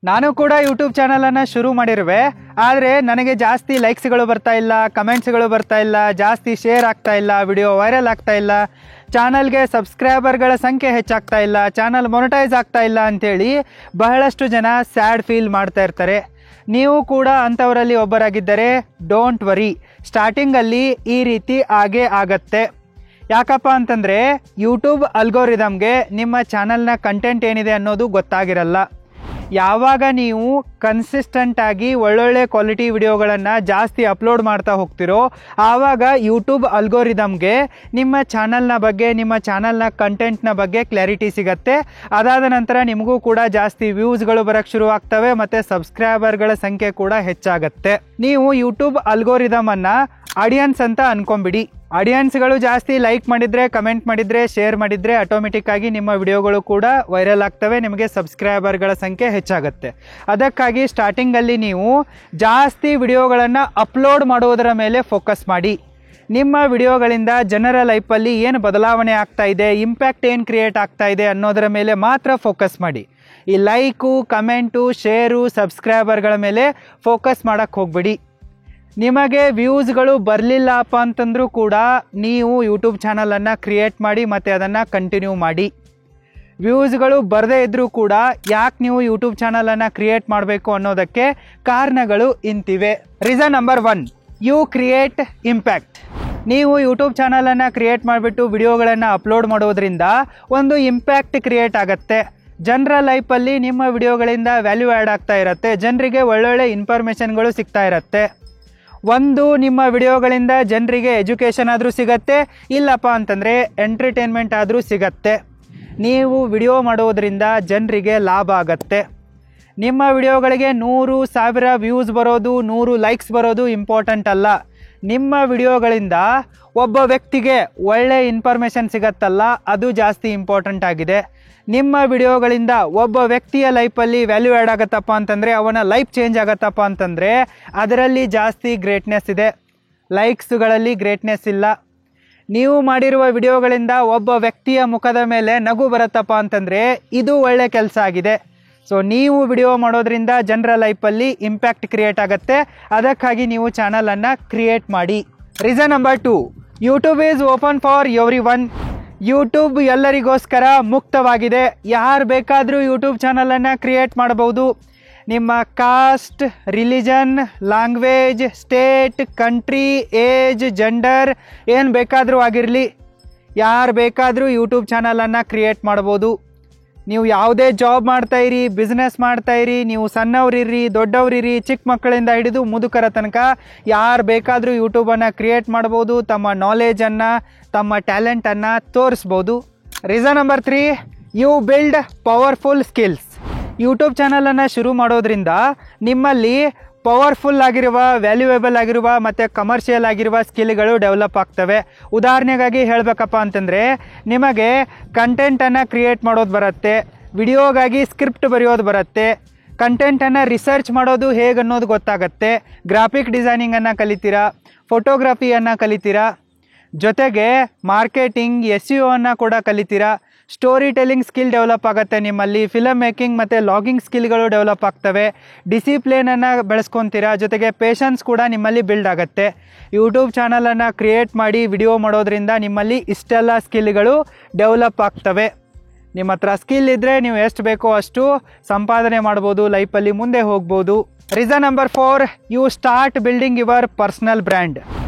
ನಾನು ಕೂಡ ಯೂಟ್ಯೂಬ್ ಚಾನಲನ್ನು ಶುರು ಮಾಡಿರುವೆ. ಆದರೆ ನನಗೆ ಜಾಸ್ತಿ ಲೈಕ್ಸ್ಗಳು ಬರ್ತಾ ಇಲ್ಲ, ಕಮೆಂಟ್ಸ್ಗಳು ಬರ್ತಾ ಇಲ್ಲ, ಜಾಸ್ತಿ ಶೇರ್ ಆಗ್ತಾ ಇಲ್ಲ, ವಿಡಿಯೋ ವೈರಲ್ ಆಗ್ತಾ ಇಲ್ಲ, ಚಾನಲ್ಗೆ ಸಬ್ಸ್ಕ್ರೈಬರ್ಗಳ ಸಂಖ್ಯೆ ಹೆಚ್ಚಾಗ್ತಾ ಇಲ್ಲ, ಚಾನಲ್ ಮೊನಿಟೈಸ್ ಆಗ್ತಾ ಇಲ್ಲ ಅಂಥೇಳಿ ಬಹಳಷ್ಟು ಜನ ಸ್ಯಾಡ್ ಫೀಲ್ ಮಾಡ್ತಾ ಇರ್ತಾರೆ. ನೀವು ಕೂಡ ಅಂಥವರಲ್ಲಿ ಒಬ್ಬರಾಗಿದ್ದರೆ ಡೋಂಟ್ ವರಿ, ಸ್ಟಾರ್ಟಿಂಗಲ್ಲಿ ಈ ರೀತಿ ಆಗೇ ಆಗತ್ತೆ. ಯಾಕಪ್ಪ ಅಂತಂದರೆ ಯೂಟ್ಯೂಬ್ ಅಲ್ಗೋರಿದಮ್ಗೆ ನಿಮ್ಮ ಚಾನಲ್ನ ಕಂಟೆಂಟ್ ಏನಿದೆ ಅನ್ನೋದು ಗೊತ್ತಾಗಿರಲ್ಲ. ಯಾವಾಗ ನೀವು ಕನ್ಸಿಸ್ಟೆಂಟಾಗಿ ಒಳ್ಳೊಳ್ಳೆ ಕ್ವಾಲಿಟಿ ವಿಡಿಯೋಗಳನ್ನು ಜಾಸ್ತಿ ಅಪ್ಲೋಡ್ ಮಾಡ್ತಾ ಹೋಗ್ತಿರೋ ಆವಾಗ ಯೂಟ್ಯೂಬ್ ಅಲ್ಗೋರಿದಮ್ಗೆ ನಿಮ್ಮ ಚಾನಲ್ನ ಬಗ್ಗೆ, ನಿಮ್ಮ ಚಾನಲ್ನ ಕಂಟೆಂಟ್ನ ಬಗ್ಗೆ ಕ್ಲಾರಿಟಿ ಸಿಗತ್ತೆ. ಅದಾದ ನಂತರ ನಿಮಗೂ ಕೂಡ ಜಾಸ್ತಿ ವ್ಯೂಸ್ಗಳು ಬರೋಕ್ಕೆ ಶುರುವಾಗ್ತವೆ ಮತ್ತು ಸಬ್ಸ್ಕ್ರೈಬರ್ಗಳ ಸಂಖ್ಯೆ ಕೂಡ ಹೆಚ್ಚಾಗತ್ತೆ. ನೀವು ಯೂಟ್ಯೂಬ್ ಅಲ್ಗೋರಿದಮನ್ನು ಆಡಿಯನ್ಸ್ ಅಂತ ಅಂದ್ಕೊಂಬಿಡಿ. ಆಡಿಯನ್ಸ್ಗಳು ಜಾಸ್ತಿ ಲೈಕ್ ಮಾಡಿದರೆ, ಕಮೆಂಟ್ ಮಾಡಿದರೆ, ಶೇರ್ ಮಾಡಿದರೆ ಆಟೋಮೆಟಿಕ್ಕಾಗಿ ನಿಮ್ಮ ವಿಡಿಯೋಗಳು ಕೂಡ ವೈರಲ್ ಆಗ್ತವೆ, ನಿಮಗೆ ಸಬ್ಸ್ಕ್ರೈಬರ್ಗಳ ಸಂಖ್ಯೆ ಹೆಚ್ಚಾಗುತ್ತೆ. ಅದಕ್ಕಾಗಿ ಸ್ಟಾರ್ಟಿಂಗಲ್ಲಿ ನೀವು ಜಾಸ್ತಿ ವಿಡಿಯೋಗಳನ್ನು ಅಪ್ಲೋಡ್ ಮಾಡುವುದರ ಮೇಲೆ ಫೋಕಸ್ ಮಾಡಿ. ನಿಮ್ಮ ವಿಡಿಯೋಗಳಿಂದ ಜನರ ಲೈಫಲ್ಲಿ ಏನು ಬದಲಾವಣೆ ಆಗ್ತಾ ಇದೆ, ಇಂಪ್ಯಾಕ್ಟ್ ಏನು ಕ್ರಿಯೇಟ್ ಆಗ್ತಾ ಇದೆ ಅನ್ನೋದರ ಮೇಲೆ ಮಾತ್ರ ಫೋಕಸ್ ಮಾಡಿ. ಈ ಲೈಕು, ಕಮೆಂಟು, ಶೇರು, ಸಬ್ಸ್ಕ್ರೈಬರ್ಗಳ ಮೇಲೆ ಫೋಕಸ್ ಮಾಡೋಕ್ಕೆ ಹೋಗ್ಬಿಡಿ. ನಿಮಗೆ ವ್ಯೂಸ್ಗಳು ಬರಲಿಲ್ಲಪ್ಪ ಅಂತಂದರೂ ಕೂಡ ನೀವು ಯೂಟ್ಯೂಬ್ ಚಾನಲನ್ನು ಕ್ರಿಯೇಟ್ ಮಾಡಿ ಮತ್ತು ಅದನ್ನು ಕಂಟಿನ್ಯೂ ಮಾಡಿ. ವ್ಯೂಸ್ಗಳು ಬರದೇ ಇದ್ದರೂ ಕೂಡ ಯಾಕೆ ನೀವು ಯೂಟ್ಯೂಬ್ ಚಾನಲನ್ನು ಕ್ರಿಯೇಟ್ ಮಾಡಬೇಕು ಅನ್ನೋದಕ್ಕೆ ಕಾರಣಗಳು ಇಂತಿವೆ. Reason number 1, you create impact. ನೀವು ಯೂಟ್ಯೂಬ್ ಚಾನಲನ್ನು ಕ್ರಿಯೇಟ್ ಮಾಡಿಬಿಟ್ಟು ವಿಡಿಯೋಗಳನ್ನು ಅಪ್ಲೋಡ್ ಮಾಡೋದ್ರಿಂದ ಒಂದು ಇಂಪ್ಯಾಕ್ಟ್ ಕ್ರಿಯೇಟ್ ಆಗುತ್ತೆ. ಜನರ ಲೈಫಲ್ಲಿ ನಿಮ್ಮ ವಿಡಿಯೋಗಳಿಂದ ವ್ಯಾಲ್ಯೂ ಆ್ಯಡ್ ಆಗ್ತಾ ಇರುತ್ತೆ, ಜನರಿಗೆ ಒಳ್ಳೊಳ್ಳೆ ಇನ್ಫಾರ್ಮೇಷನ್ಗಳು ಸಿಗ್ತಾ ಇರುತ್ತೆ. ಒಂದು, ನಿಮ್ಮ ವಿಡಿಯೋಗಳಿಂದ ಜನರಿಗೆ ಎಜುಕೇಷನ್ ಆದರೂ ಸಿಗತ್ತೆ, ಇಲ್ಲಪ್ಪ ಅಂತಂದರೆ ಎಂಟರ್ಟೈನ್ಮೆಂಟ್ ಆದರೂ ಸಿಗತ್ತೆ. ನೀವು ವಿಡಿಯೋ ಮಾಡೋದರಿಂದ ಜನರಿಗೆ ಲಾಭ ಆಗತ್ತೆ. ನಿಮ್ಮ ವಿಡಿಯೋಗಳಿಗೆ 100,000 ವ್ಯೂಸ್ ಬರೋದು, 100 ಲೈಕ್ಸ್ ಬರೋದು ಇಂಪಾರ್ಟೆಂಟ್ ಅಲ್ಲ. ನಿಮ್ಮ ವಿಡಿಯೋಗಳಿಂದ ಒಬ್ಬ ವ್ಯಕ್ತಿಗೆ ಒಳ್ಳೆ ಇನ್ಫಾರ್ಮೇಷನ್ ಸಿಗತ್ತಲ್ಲ, ಅದು ಜಾಸ್ತಿ ಇಂಪಾರ್ಟೆಂಟ್ ಆಗಿದೆ. ನಿಮ್ಮ ವಿಡಿಯೋಗಳಿಂದ ಒಬ್ಬ ವ್ಯಕ್ತಿಯ ಲೈಫಲ್ಲಿ ವ್ಯಾಲ್ಯೂ ಆ್ಯಡ್ ಆಗತ್ತಪ್ಪ ಅಂತಂದರೆ, ಅವನ ಲೈಫ್ ಚೇಂಜ್ ಆಗತ್ತಪ್ಪ ಅಂತಂದರೆ ಅದರಲ್ಲಿ ಜಾಸ್ತಿ ಗ್ರೇಟ್ನೆಸ್ ಇದೆ, ಲೈಕ್ಸ್ಗಳಲ್ಲಿ ಗ್ರೇಟ್ನೆಸ್ ಇಲ್ಲ. ನೀವು ಮಾಡಿರುವ ವಿಡಿಯೋಗಳಿಂದ ಒಬ್ಬ ವ್ಯಕ್ತಿಯ ಮುಖದ ಮೇಲೆ ನಗು ಬರುತ್ತಪ್ಪ ಅಂತಂದರೆ ಇದು ಒಳ್ಳೆ ಕೆಲಸ ಆಗಿದೆ. ಸೊ ನೀವು ವಿಡಿಯೋ ಮಾಡೋದ್ರಿಂದ ಜನರ ಲೈಫಲ್ಲಿ ಇಂಪ್ಯಾಕ್ಟ್ ಕ್ರಿಯೇಟ್ ಆಗುತ್ತೆ. ಅದಕ್ಕಾಗಿ ನೀವು ಚಾನಲನ್ನು ಕ್ರಿಯೇಟ್ ಮಾಡಿ. Reason number 2, YouTube is open for every one. YouTube ಎಲ್ಲರಿಗೋಸ್ಕರ ಮುಕ್ತವಾಗಿದೆ. ಯಾರು ಬೇಕಾದರೂ ಯೂಟ್ಯೂಬ್ ಚಾನಲನ್ನು ಕ್ರಿಯೇಟ್ ಮಾಡಬಹುದು. ನಿಮ್ಮ caste, religion, language, state, country, age, gender ಏನು ಬೇಕಾದರೂ ಆಗಿರಲಿ, ಯಾರು ಬೇಕಾದರೂ ಯೂಟ್ಯೂಬ್ ಚಾನಲನ್ನು ಕ್ರಿಯೇಟ್ ಮಾಡ್ಬೋದು. ನೀವು ಯಾವುದೇ ಜಾಬ್ ಮಾಡ್ತಾಯಿರಿ, ಬಿಸ್ನೆಸ್ ಮಾಡ್ತಾಯಿರಿ, ನೀವು ಸಣ್ಣವರಿರ್ರಿ, ದೊಡ್ಡವರಿರ್ರಿ, ಚಿಕ್ಕ ಮಕ್ಕಳಿಂದ ಹಿಡಿದು ಮುದುಕರ ತನಕ ಯಾರು ಬೇಕಾದರೂ ಯೂಟ್ಯೂಬನ್ನು ಕ್ರಿಯೇಟ್ ಮಾಡ್ಬೋದು. ತಮ್ಮ ನಾಲೆಜನ್ನು, ತಮ್ಮ ಟ್ಯಾಲೆಂಟನ್ನು ತೋರಿಸ್ಬೋದು. ರೀಸನ್ ನಂಬರ್ 3, you build powerful skills. YouTube ಚಾನಲನ್ನು ಶುರು ಮಾಡೋದ್ರಿಂದ ನಿಮ್ಮಲ್ಲಿ ಪವರ್ಫುಲ್ ಆಗಿರುವ, ವ್ಯಾಲ್ಯೂಯೇಬಲ್ ಆಗಿರುವ ಮತ್ತು ಕಮರ್ಷಿಯಲ್ ಆಗಿರುವ ಸ್ಕಿಲ್ಗಳು ಡೆವಲಪ್ ಆಗ್ತವೆ. ಉದಾಹರಣೆಗಾಗಿ ಹೇಳಬೇಕಪ್ಪ ಅಂತಂದರೆ, ನಿಮಗೆ ಕಂಟೆಂಟನ್ನು ಕ್ರಿಯೇಟ್ ಮಾಡೋದು ಬರುತ್ತೆ, ವಿಡಿಯೋಗಾಗಿ ಸ್ಕ್ರಿಪ್ಟ್ ಬರೆಯೋದು ಬರುತ್ತೆ, ಕಂಟೆಂಟನ್ನು ರಿಸರ್ಚ್ ಮಾಡೋದು ಹೇಗೆ ಅನ್ನೋದು ಗೊತ್ತಾಗುತ್ತೆ, ಗ್ರಾಫಿಕ್ ಡಿಸೈನಿಂಗನ್ನು ಕಲಿತೀರಾ, ಫೋಟೋಗ್ರಫಿಯನ್ನು ಕಲಿತೀರಾ, ಜೊತೆಗೆ ಮಾರ್ಕೆಟಿಂಗ್, SEO ಅನ್ನು ಕೂಡ ಕಲಿತೀರಾ. ಸ್ಟೋರಿ ಟೆಲ್ಲಿಂಗ್ ಸ್ಕಿಲ್ ಡೆವಲಪ್ ಆಗುತ್ತೆ ನಿಮ್ಮಲ್ಲಿ, ಫಿಲಮ್ ಮೇಕಿಂಗ್ ಮತ್ತು ಲಾಗಿಂಗ್ ಸ್ಕಿಲ್ಗಳು ಡೆವಲಪ್ ಆಗ್ತವೆ, ಡಿಸಿಪ್ಲಿನನ್ನು ಬೆಳೆಸ್ಕೊತೀರಾ, ಜೊತೆಗೆ ಪೇಷನ್ಸ್ ಕೂಡ ನಿಮ್ಮಲ್ಲಿ ಬಿಲ್ಡ್ ಆಗುತ್ತೆ. ಯೂಟ್ಯೂಬ್ ಚಾನಲನ್ನು ಕ್ರಿಯೇಟ್ ಮಾಡಿ ವಿಡಿಯೋ ಮಾಡೋದ್ರಿಂದ ನಿಮ್ಮಲ್ಲಿ ಇಷ್ಟೆಲ್ಲ ಸ್ಕಿಲ್ಗಳು ಡೆವಲಪ್ ಆಗ್ತವೆ. ನಿಮ್ಮ ಹತ್ರ ಸ್ಕಿಲ್ ಇದ್ದರೆ ನೀವು ಎಷ್ಟು ಬೇಕೋ ಅಷ್ಟು ಸಂಪಾದನೆ ಮಾಡ್ಬೋದು, ಲೈಫಲ್ಲಿ ಮುಂದೆ ಹೋಗ್ಬೋದು. Reason number 4, you start building your personal brand.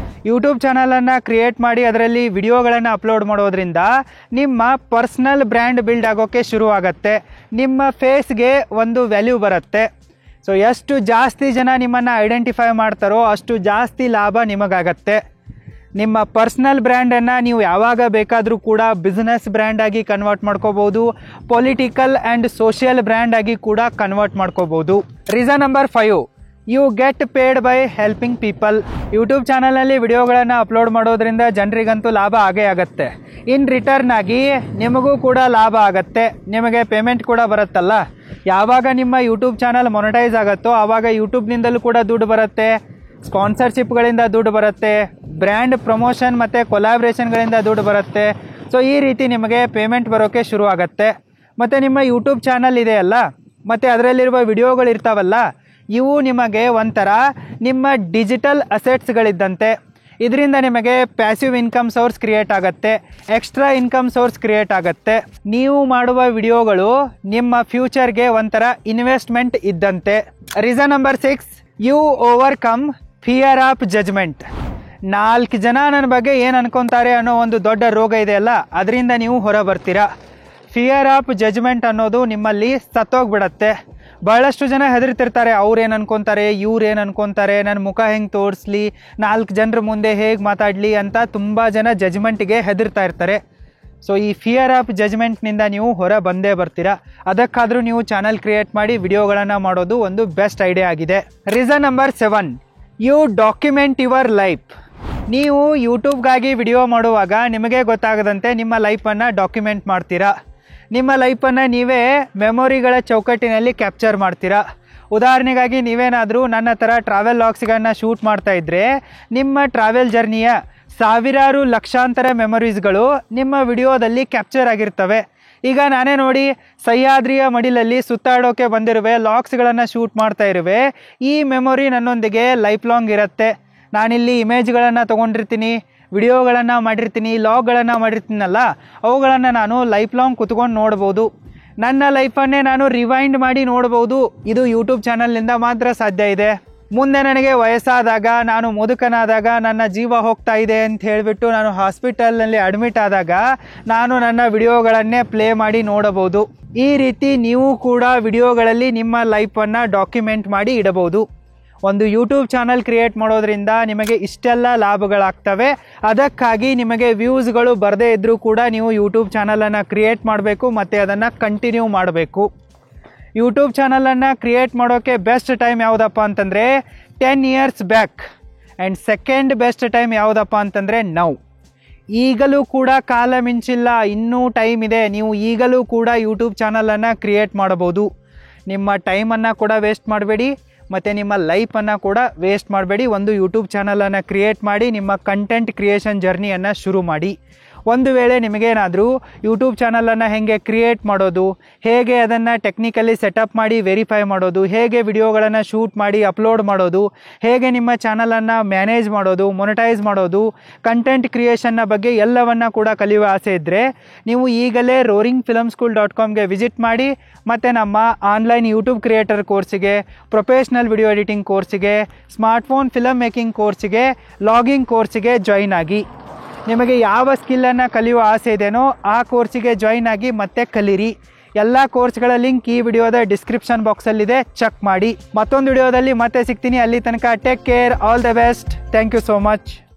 YouTube ಚಾನಲನ್ನು ಕ್ರಿಯೇಟ್ ಮಾಡಿ ಅದರಲ್ಲಿ ವಿಡಿಯೋಗಳನ್ನು ಅಪ್ಲೋಡ್ ಮಾಡೋದ್ರಿಂದ ನಿಮ್ಮ ಪರ್ಸ್ನಲ್ ಬ್ರ್ಯಾಂಡ್ ಬಿಲ್ಡ್ ಆಗೋಕ್ಕೆ ಶುರು ಆಗುತ್ತೆ. ನಿಮ್ಮ ಫೇಸ್ಗೆ ಒಂದು ವ್ಯಾಲ್ಯೂ ಬರುತ್ತೆ. ಸೊ ಎಷ್ಟು ಜಾಸ್ತಿ ಜನ ನಿಮ್ಮನ್ನು ಐಡೆಂಟಿಫೈ ಮಾಡ್ತಾರೋ ಅಷ್ಟು ಜಾಸ್ತಿ ಲಾಭ ನಿಮಗಾಗತ್ತೆ. ನಿಮ್ಮ ಪರ್ಸ್ನಲ್ ಬ್ರ್ಯಾಂಡನ್ನು ನೀವು ಯಾವಾಗ ಬೇಕಾದರೂ ಕೂಡ ಬಿಸ್ನೆಸ್ ಬ್ರ್ಯಾಂಡಾಗಿ ಕನ್ವರ್ಟ್ ಮಾಡ್ಕೋಬೋದು, ಪೊಲಿಟಿಕಲ್ ಆ್ಯಂಡ್ ಸೋಷಿಯಲ್ ಬ್ರ್ಯಾಂಡಾಗಿ ಕೂಡ ಕನ್ವರ್ಟ್ ಮಾಡ್ಕೋಬೋದು. Reason number 5, you get paid by helping people. YouTube ಚಾನಲ್ನಲ್ಲಿ ವಿಡಿಯೋಗಳನ್ನು ಅಪ್ಲೋಡ್ ಮಾಡೋದ್ರಿಂದ ಜನರಿಗಂತೂ ಲಾಭ ಆಗೇ ಆಗುತ್ತೆ. ಇನ್ ರಿಟರ್ನ್ ಆಗಿ ನಿಮಗೂ ಕೂಡ ಲಾಭ ಆಗುತ್ತೆ, ನಿಮಗೆ ಪೇಮೆಂಟ್ ಕೂಡ ಬರುತ್ತಲ್ಲ. ಯಾವಾಗ ನಿಮ್ಮ ಯೂಟ್ಯೂಬ್ ಚಾನಲ್ ಮೊನಿಟೈಸ್ ಆಗುತ್ತೋ ಆವಾಗ ಯೂಟ್ಯೂಬ್ನಿಂದಲೂ ಕೂಡ ದುಡ್ಡು ಬರುತ್ತೆ, ಸ್ಪಾನ್ಸರ್ಶಿಪ್ಗಳಿಂದ ದುಡ್ಡು ಬರುತ್ತೆ, ಬ್ರ್ಯಾಂಡ್ ಪ್ರಮೋಷನ್ ಮತ್ತು ಕೊಲಾಬ್ರೇಷನ್ಗಳಿಂದ ದುಡ್ಡು ಬರುತ್ತೆ. ಸೊ ಈ ರೀತಿ ನಿಮಗೆ ಪೇಮೆಂಟ್ ಬರೋಕ್ಕೆ ಶುರು ಆಗುತ್ತೆ. ಮತ್ತು ನಿಮ್ಮ ಯೂಟ್ಯೂಬ್ ಚಾನಲ್ ಇದೆಯಲ್ಲ, ಮತ್ತು ಅದರಲ್ಲಿರುವ ವಿಡಿಯೋಗಳು ಇರ್ತಾವಲ್ಲ, ಇವು ನಿಮಗೆ ಒಂಥರ ನಿಮ್ಮ ಡಿಜಿಟಲ್ ಅಸೆಟ್ಸ್ಗಳಿದ್ದಂತೆ. ಇದರಿಂದ ನಿಮಗೆ ಪ್ಯಾಸಿವ್ ಇನ್ಕಮ್ ಸೋರ್ಸ್ ಕ್ರಿಯೇಟ್ ಆಗುತ್ತೆ, ಎಕ್ಸ್ಟ್ರಾ ಇನ್ಕಮ್ ಸೋರ್ಸ್ ಕ್ರಿಯೇಟ್ ಆಗುತ್ತೆ. ನೀವು ಮಾಡುವ ವಿಡಿಯೋಗಳು ನಿಮ್ಮ ಫ್ಯೂಚರ್ಗೆ ಒಂಥರ ಇನ್ವೆಸ್ಟ್ಮೆಂಟ್ ಇದ್ದಂತೆ. Reason number 6, you overcome fear of judgement. 4 ಜನ ನನ್ನ ಬಗ್ಗೆ ಏನು ಅನ್ಕೊತಾರೆ ಅನ್ನೋ ಒಂದು ದೊಡ್ಡ ರೋಗ ಇದೆಯಲ್ಲ, ಅದರಿಂದ ನೀವು ಹೊರ ಬರ್ತೀರಾ. ಫಿಯರ್ ಆಫ್ ಜಜ್ಮೆಂಟ್ ಅನ್ನೋದು ನಿಮ್ಮಲ್ಲಿ ಸತ್ತೋಗ್ಬಿಡತ್ತೆ. ಭಾಳಷ್ಟು ಜನ ಹೆದರ್ತಿರ್ತಾರೆ, ಅವ್ರೇನು ಅನ್ಕೊತಾರೆ, ಇವ್ರೇನು ಅನ್ಕೊತಾರೆ, ನನ್ನ ಮುಖ ಹೆಂಗೆ ತೋರಿಸ್ಲಿ, 4 ಜನರ ಮುಂದೆ ಹೇಗೆ ಮಾತಾಡಲಿ ಅಂತ ತುಂಬ ಜನ ಜಜ್ಮೆಂಟ್ಗೆ ಹೆದರ್ತಾ ಇರ್ತಾರೆ. ಸೊ ಈ ಫಿಯರ್ ಆಫ್ ಜಜ್ಮೆಂಟ್ನಿಂದ ನೀವು ಹೊರ ಬಂದೇ ಬರ್ತೀರಾ. ಅದಕ್ಕಾದರೂ ನೀವು ಚಾನಲ್ ಕ್ರಿಯೇಟ್ ಮಾಡಿ ವಿಡಿಯೋಗಳನ್ನು ಮಾಡೋದು ಒಂದು ಬೆಸ್ಟ್ ಐಡಿಯಾ ಆಗಿದೆ. Reason number 7, you document your life. ನೀವು ಯೂಟ್ಯೂಬ್ಗಾಗಿ ವಿಡಿಯೋ ಮಾಡುವಾಗ ನಿಮಗೆ ಗೊತ್ತಾಗದಂತೆ ನಿಮ್ಮ ಲೈಫನ್ನು ಡಾಕ್ಯುಮೆಂಟ್ ಮಾಡ್ತೀರಾ. ನಿಮ್ಮ ಲೈಫನ್ನು ನೀವೇ ಮೆಮೊರಿಗಳ ಚೌಕಟ್ಟಿನಲ್ಲಿ ಕ್ಯಾಪ್ಚರ್ ಮಾಡ್ತೀರಾ. ಉದಾಹರಣೆಗಾಗಿ ನೀವೇನಾದರೂ ನನ್ನ ಥರ ಟ್ರಾವೆಲ್ ಲಾಗ್ಸ್ಗಳನ್ನ ಶೂಟ್ ಮಾಡ್ತಾ ಇದ್ದರೆ ನಿಮ್ಮ ಟ್ರಾವೆಲ್ ಜರ್ನಿಯ ಸಾವಿರಾರು ಲಕ್ಷಾಂತರ ಮೆಮೊರೀಸ್ಗಳು ನಿಮ್ಮ ವಿಡಿಯೋದಲ್ಲಿ ಕ್ಯಾಪ್ಚರ್ ಆಗಿರ್ತವೆ. ಈಗ ನಾನೇ ನೋಡಿ ಸಹ್ಯಾದ್ರಿಯ ಮಡಿಲಲ್ಲಿ ಸುತ್ತಾಡೋಕೆ ಬಂದಿರುವೆ, ಲಾಗ್ಸ್ಗಳನ್ನು ಶೂಟ್ ಮಾಡ್ತಾ ಇರುವೆ. ಈ ಮೆಮೊರಿ ನನ್ನೊಂದಿಗೆ ಲೈಫ್ ಲಾಂಗ್ ಇರುತ್ತೆ. ನಾನಿಲ್ಲಿ ಇಮೇಜ್ಗಳನ್ನು ತೊಗೊಂಡಿರ್ತೀನಿ, ವಿಡಿಯೋಗಳನ್ನು ಮಾಡಿರ್ತೀನಿ, ಲಾಗ್ಗಳನ್ನು ಮಾಡಿರ್ತೀನಲ್ಲ, ಅವುಗಳನ್ನು ನಾನು ಲೈಫ್ ಲಾಂಗ್ ಕುತ್ಕೊಂಡು ನೋಡ್ಬೋದು. ನನ್ನ ಲೈಫನ್ನೇ ನಾನು ರಿವೈಂಡ್ ಮಾಡಿ ನೋಡ್ಬೋದು. ಇದು ಯೂಟ್ಯೂಬ್ ಚಾನಲ್ನಿಂದ ಮಾತ್ರ ಸಾಧ್ಯ ಇದೆ. ಮುಂದೆ ನನಗೆ ವಯಸ್ಸಾದಾಗ, ನಾನು ಮುದುಕನಾದಾಗ, ನನ್ನ ಜೀವ ಹೋಗ್ತಾ ಇದೆ ಅಂತ ಹೇಳಿಬಿಟ್ಟು ನಾನು ಹಾಸ್ಪಿಟಲ್ನಲ್ಲಿ ಅಡ್ಮಿಟ್ ಆದಾಗ ನಾನು ನನ್ನ ವಿಡಿಯೋಗಳನ್ನೇ ಪ್ಲೇ ಮಾಡಿ ನೋಡಬಹುದು. ಈ ರೀತಿ ನೀವು ಕೂಡ ವಿಡಿಯೋಗಳಲ್ಲಿ ನಿಮ್ಮ ಲೈಫನ್ನು ಡಾಕ್ಯುಮೆಂಟ್ ಮಾಡಿ ಇಡಬಹುದು. ಒಂದು ಯೂಟ್ಯೂಬ್ ಚಾನಲ್ ಕ್ರಿಯೇಟ್ ಮಾಡೋದ್ರಿಂದ ನಿಮಗೆ ಇಷ್ಟೆಲ್ಲ ಲಾಭಗಳಾಗ್ತವೆ. ಅದಕ್ಕಾಗಿ ನಿಮಗೆ ವ್ಯೂಸ್ಗಳು ಬರದೇ ಇದ್ದರೂ ಕೂಡ ನೀವು ಯೂಟ್ಯೂಬ್ ಚಾನಲನ್ನು ಕ್ರಿಯೇಟ್ ಮಾಡಬೇಕು ಮತ್ತು ಅದನ್ನು ಕಂಟಿನ್ಯೂ ಮಾಡಬೇಕು. ಯೂಟ್ಯೂಬ್ ಚಾನಲನ್ನು ಕ್ರಿಯೇಟ್ ಮಾಡೋಕ್ಕೆ ಬೆಸ್ಟ್ ಟೈಮ್ ಯಾವುದಪ್ಪ ಅಂತಂದರೆ 10 years back. And second best time ಯಾವುದಪ್ಪ ಅಂತಂದರೆ ನೌ. ಈಗಲೂ ಕೂಡ ಕಾಲ ಮಿಂಚಿಲ್ಲ, ಇನ್ನೂ ಟೈಮ್ ಇದೆ. ನೀವು ಈಗಲೂ ಕೂಡ ಯೂಟ್ಯೂಬ್ ಚಾನಲನ್ನು ಕ್ರಿಯೇಟ್ ಮಾಡಬಹುದು. ನಿಮ್ಮ ಟೈಮನ್ನು ಕೂಡ ವೇಸ್ಟ್ ಮಾಡಬೇಡಿ ಮತ್ತು ನಿಮ್ಮ ಲೈಫನ್ನು ಕೂಡ ವೇಸ್ಟ್ ಮಾಡಬೇಡಿ. ಒಂದು ಯೂಟ್ಯೂಬ್ ಚಾನಲನ್ನು ಕ್ರಿಯೇಟ್ ಮಾಡಿ ನಿಮ್ಮ ಕಂಟೆಂಟ್ ಕ್ರಿಯೇಷನ್ ಜರ್ನಿಯನ್ನು ಶುರು ಮಾಡಿ. ಒಂದು ವೇಳೆ ನಿಮಗೇನಾದರೂ ಯೂಟ್ಯೂಬ್ ಚಾನಲನ್ನು ಹೇಗೆ ಕ್ರಿಯೇಟ್ ಮಾಡೋದು, ಹೇಗೆ ಅದನ್ನು ಟೆಕ್ನಿಕಲಿ ಸೆಟಪ್ ಮಾಡಿ ವೆರಿಫೈ ಮಾಡೋದು, ಹೇಗೆ ವಿಡಿಯೋಗಳನ್ನು ಶೂಟ್ ಮಾಡಿ ಅಪ್ಲೋಡ್ ಮಾಡೋದು, ಹೇಗೆ ನಿಮ್ಮ ಚಾನಲನ್ನು ಮ್ಯಾನೇಜ್ ಮಾಡೋದು, ಮೊನಿಟೈಸ್ ಮಾಡೋದು, ಕಂಟೆಂಟ್ ಕ್ರಿಯೇಷನ್ನ ಬಗ್ಗೆ ಎಲ್ಲವನ್ನು ಕೂಡ ಕಲಿಯುವ ಆಸೆ ಇದ್ದರೆ ನೀವು ಈಗಲೇ roaringfilmschool.comಗೆ ವಿಸಿಟ್ ಮಾಡಿ ಮತ್ತು ನಮ್ಮ ಆನ್ಲೈನ್ ಯೂಟ್ಯೂಬ್ ಕ್ರಿಯೇಟರ್ ಕೋರ್ಸಿಗೆ, ಪ್ರೊಫೆಷ್ನಲ್ ವಿಡಿಯೋ ಎಡಿಟಿಂಗ್ ಕೋರ್ಸಿಗೆ, ಸ್ಮಾರ್ಟ್ಫೋನ್ ಫಿಲಮ್ ಮೇಕಿಂಗ್ ಕೋರ್ಸಿಗೆ, ಲಾಗಿಂಗ್ ಕೋರ್ಸಿಗೆ ಜಾಯಿನ್ ಆಗಿ. ನಿಮಗೆ ಯಾವ ಸ್ಕಿಲ್ಲನ್ನು ಕಲಿಯುವ ಆಸೆ ಇದೆಯೋ ಆ ಕೋರ್ಸಿಗೆ ಜಾಯಿನ್ ಆಗಿ ಮತ್ತೆ ಕಲೀರಿ. ಎಲ್ಲ ಕೋರ್ಸ್ಗಳ ಲಿಂಕ್ ಈ ವಿಡಿಯೋದ ಡಿಸ್ಕ್ರಿಪ್ಷನ್ ಬಾಕ್ಸಲ್ಲಿದೆ, ಚೆಕ್ ಮಾಡಿ. ಮತ್ತೊಂದು ವಿಡಿಯೋದಲ್ಲಿ ಮತ್ತೆ ಸಿಗ್ತೀನಿ. ಅಲ್ಲಿ ತನಕ take care, all the best, thank you so much.